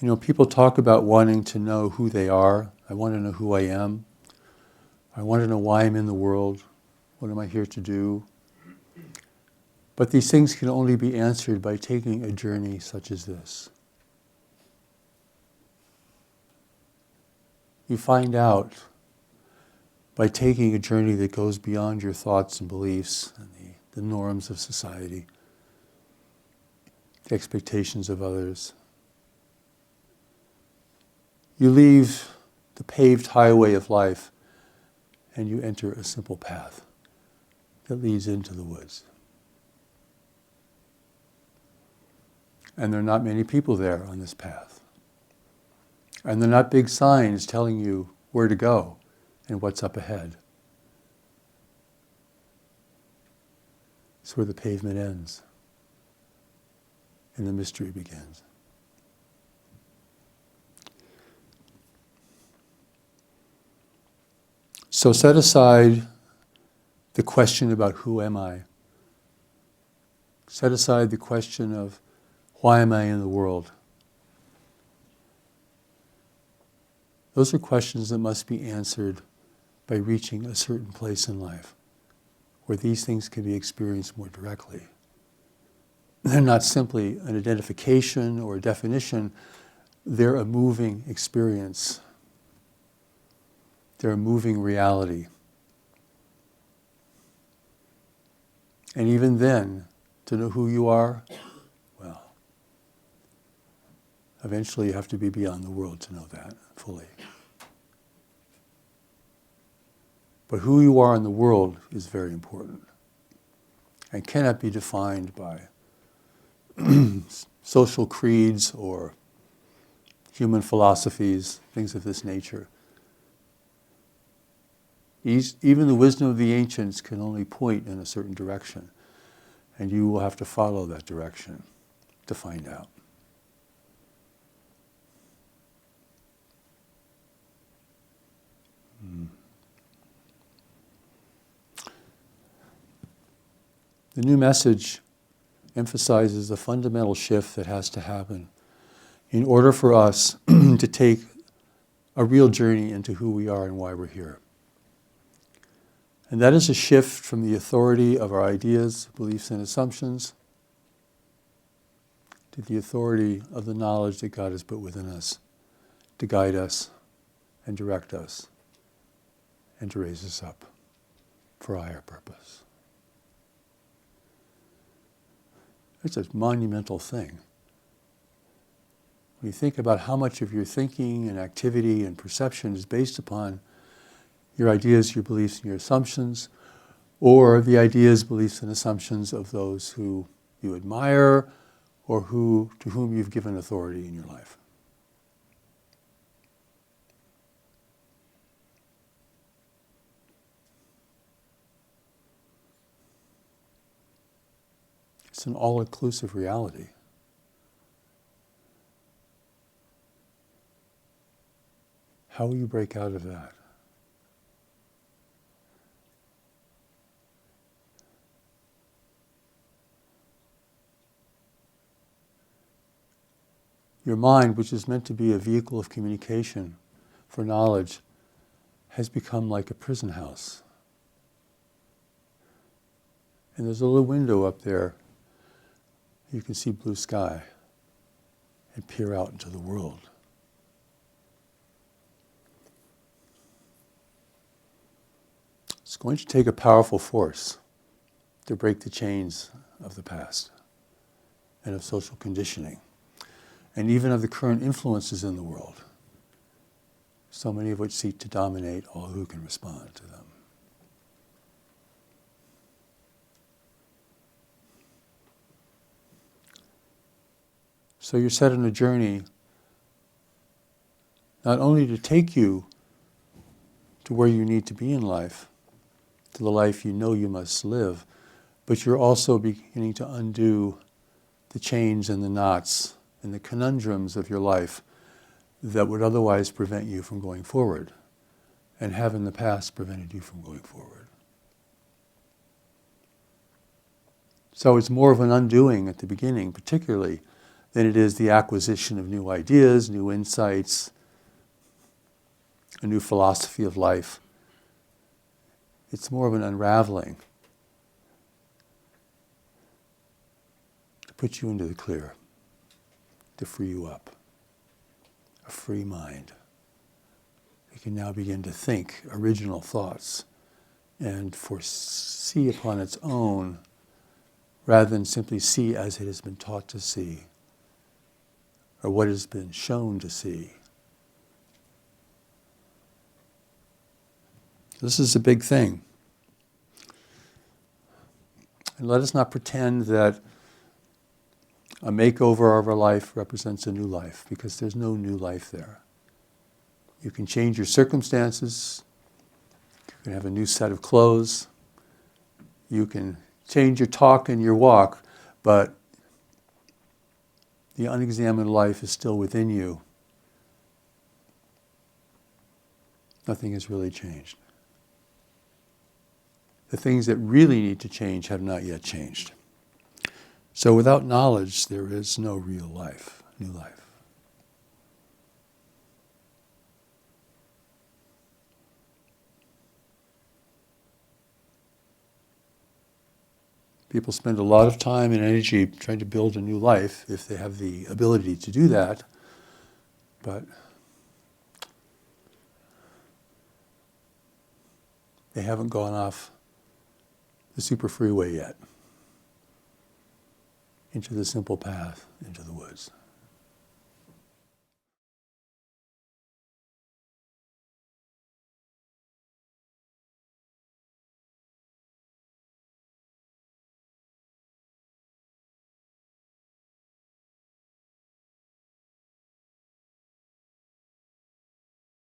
You know, people talk about wanting to know who they are. I want to know who I am. I want to know why I'm in the world. What am I here to do? But these things can only be answered by taking a journey such as this. You find out by taking a journey that goes beyond your thoughts and beliefs and the norms of society, the expectations of others. You leave the paved highway of life and you enter a simple path that leads into the woods. And there are not many people there on this path. And there are not big signs telling you where to go and what's up ahead. It's where the pavement ends and the mystery begins. So set aside the question about who am I? Set aside the question of why am I in the world? Those are questions that must be answered by reaching a certain place in life where these things can be experienced more directly. They're not simply an identification or a definition, they're a moving experience. They're a moving reality. And even then, to know who you are, well, eventually you have to be beyond the world to know that fully. But who you are in the world is very important and cannot be defined by social creeds or human philosophies, things of this nature. Even the wisdom of the ancients can only point in a certain direction, and you will have to follow that direction to find out. The new message emphasizes the fundamental shift that has to happen in order for us to take a real journey into who we are and why we're here. And that is a shift from the authority of our ideas, beliefs, and assumptions to the authority of the knowledge that God has put within us to guide us and direct us and to raise us up for a higher purpose. It's a monumental thing. When you think about how much of your thinking and activity and perception is based upon your ideas, your beliefs, and your assumptions, or the ideas, beliefs, and assumptions of those who you admire or to whom you've given authority in your life. It's an all-inclusive reality. How will you break out of that? Your mind, which is meant to be a vehicle of communication for knowledge, has become like a prison house. And there's a little window up there. You can see blue sky and peer out into the world. It's going to take a powerful force to break the chains of the past and of social conditioning, and even of the current influences in the world, so many of which seek to dominate all who can respond to them. So you're set on a journey not only to take you to where you need to be in life, to the life you know you must live, but you're also beginning to undo the chains and the knots and the conundrums of your life that would otherwise prevent you from going forward and have in the past prevented you from going forward. So it's more of an undoing at the beginning, particularly, than it is the acquisition of new ideas, new insights, a new philosophy of life. It's more of an unraveling to put you into the clear, to free you up. A free mind. You can now begin to think original thoughts and foresee upon its own rather than simply see as it has been taught to see or what has been shown to see. This is a big thing. And let us not pretend that a makeover of our life represents a new life, because there's no new life there. You can change your circumstances. You can have a new set of clothes. You can change your talk and your walk, but the unexamined life is still within you. Nothing has really changed. The things that really need to change have not yet changed. So without knowledge, there is no real life, new life. People spend a lot of time and energy trying to build a new life if they have the ability to do that, but they haven't gone off the super freeway yet into the simple path into the woods.